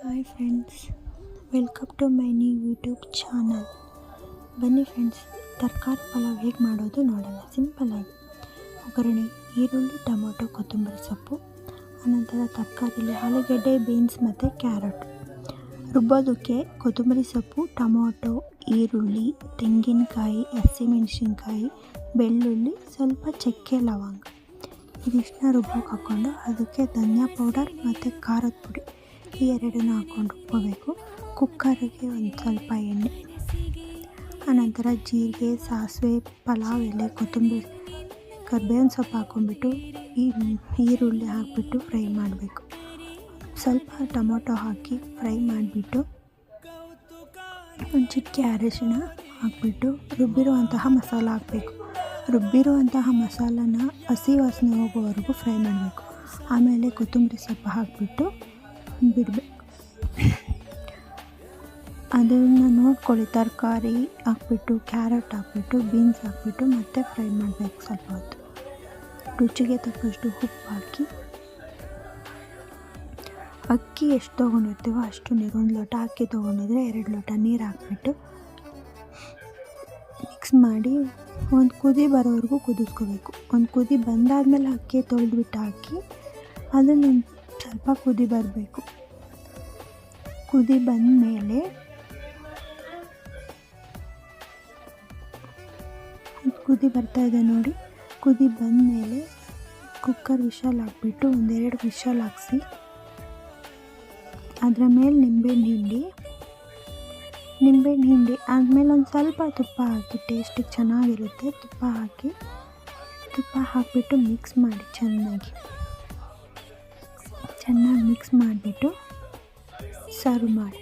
Hi friends, welcome to my new YouTube channel. ಬನ್ನಿ friends, ತರಕಾರಿ ಪಲಾವ್ ಹೇಗೆ ಮಾಡೋದು ನೋಡೋಣ. ಸಿಂಪಲ್ಲಾಗಿ ಒಗ್ಗರಣೆ, ಈರುಳ್ಳಿ, ಟೊಮೊಟೊ, ಕೊತ್ತಂಬರಿ ಸೊಪ್ಪು, ಆನಂತರ ತರಕಾರಿಲಿ ಆಲೂಗೆಡ್ಡೆ, ಬೀನ್ಸ್ ಮತ್ತು ಕ್ಯಾರೆಟ್. ರುಬ್ಬೋದಕ್ಕೆ ಕೊತ್ತಂಬರಿ ಸೊಪ್ಪು, ಟೊಮೊಟೊ, ಈರುಳ್ಳಿ, ತೆಂಗಿನಕಾಯಿ, ಹಸಿಮೆಣಸಿನ್ಕಾಯಿ, ಬೆಳ್ಳುಳ್ಳಿ, ಸ್ವಲ್ಪ ಚಕ್ಕೆ, ಲವಂಗ ಇದಿಷ್ಟನ್ನ ರುಬ್ಬೋಕೆ ಹಾಕ್ಕೊಂಡು ಅದಕ್ಕೆ ಧನಿಯಾ ಪೌಡರ್ ಮತ್ತು ಖಾರದ ಪುಡಿ ಈ ಎರಡನ್ನೂ ಹಾಕ್ಕೊಂಡು ರುಬ್ಕೋಬೇಕು. ಕುಕ್ಕರಿಗೆ ಒಂದು ಸ್ವಲ್ಪ ಎಣ್ಣೆ, ಆನಂತರ ಜೀರಿಗೆ, ಸಾಸಿವೆ, ಪಲಾವ್ ಎಲೆ, ಕೊತ್ತಂಬರಿ, ಕರ್ಬೇವಿನ ಸೊಪ್ಪು ಹಾಕ್ಕೊಂಡ್ಬಿಟ್ಟು ಈರುಳ್ಳಿ ಹಾಕಿಬಿಟ್ಟು ಫ್ರೈ ಮಾಡಬೇಕು. ಸ್ವಲ್ಪ ಟೊಮೊಟೊ ಹಾಕಿ ಫ್ರೈ ಮಾಡಿಬಿಟ್ಟು ಒಂದು ಚಿಟಿಕೆ ಅರಿಶಿಣ ಹಾಕಿಬಿಟ್ಟು ರುಬ್ಬಿರುವಂತಹ ಮಸಾಲ ಹಾಕಬೇಕು. ರುಬ್ಬಿರುವಂತಹ ಮಸಾಲನ ಹಸಿ ವಾಸನೆ ಹೋಗೋವರೆಗೂ ಫ್ರೈ ಮಾಡಬೇಕು. ಆಮೇಲೆ ಕೊತ್ತಂಬರಿ ಸೊಪ್ಪು ಹಾಕಿಬಿಟ್ಟು ಬಿಡಬೇಕು. ಅದನ್ನು ನೋಡ್ಕೊಳ್ಳಿ. ತರಕಾರಿ ಹಾಕ್ಬಿಟ್ಟು, ಕ್ಯಾರೆಟ್ ಹಾಕ್ಬಿಟ್ಟು, ಬೀನ್ಸ್ ಹಾಕ್ಬಿಟ್ಟು ಮತ್ತೆ ಫ್ರೈ ಮಾಡಬೇಕು ಸ್ವಲ್ಪ ಹೊತ್ತು. ರುಚಿಗೆ ತಕ್ಕಷ್ಟು ಉಪ್ಪು ಹಾಕಿ, ಅಕ್ಕಿ ಎಷ್ಟು ತೊಗೊಂಡಿರ್ತೀವೋ ಅಷ್ಟು ನೀರು, 1 ಲೋಟ ಅಕ್ಕಿ ತೊಗೊಂಡಿದ್ರೆ 2 ಲೋಟ ನೀರು ಹಾಕ್ಬಿಟ್ಟು ಮಿಕ್ಸ್ ಮಾಡಿ ಒಂದು ಕುದಿ ಬರೋವರೆಗೂ ಕುದಿಸ್ಕೋಬೇಕು. ಒಂದು ಕುದಿ ಬಂದಾದಮೇಲೆ ಅಕ್ಕಿ ತೊಳೆದ್ಬಿಟ್ಟು ಹಾಕಿ ಅದನ್ನು ಸ್ವಲ್ಪ ಕುದಿ ಬರಬೇಕು. ಕುದಿ ಬಂದಮೇಲೆ ಕುದಿ ಬರ್ತಾಯಿದೆ ನೋಡಿ. ಕುದಿ ಬಂದಮೇಲೆ ಕುಕ್ಕರ್ ವಿಶಲ್ ಹಾಕ್ಬಿಟ್ಟು 1-2 ವಿಶಲ್ ಹಾಕಿಸಿ ಅದರ ಮೇಲೆ ನಿಂಬೆಹಣ್ಣು ಹಿಂಡಿ ಆದಮೇಲೆ ಒಂದು ಸ್ವಲ್ಪ ತುಪ್ಪ ಹಾಕಿ, ಟೇಸ್ಟಿಗೆ ಚೆನ್ನಾಗಿರುತ್ತೆ. ತುಪ್ಪ ಹಾಕಿಬಿಟ್ಟು ಮಿಕ್ಸ್ ಮಾಡಿ, ಚೆನ್ನಾಗಿ ಮಿಕ್ಸ್ ಮಾಡಿಬಿಟ್ಟು ಸರ್ವ್ ಮಾಡಿ.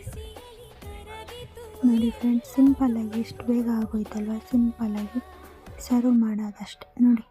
ನೋಡಿ ಫ್ರೆಂಡ್ಸ್, ಸಿಂಪಲ್ಲಾಗಿ ಎಷ್ಟು ಬೇಗ ಆಗೋಯ್ತಲ್ವ. ಸಿಂಪಲ್ಲಾಗಿ ಸರ್ವ್ ಮಾಡೋದಷ್ಟೆ ನೋಡಿ.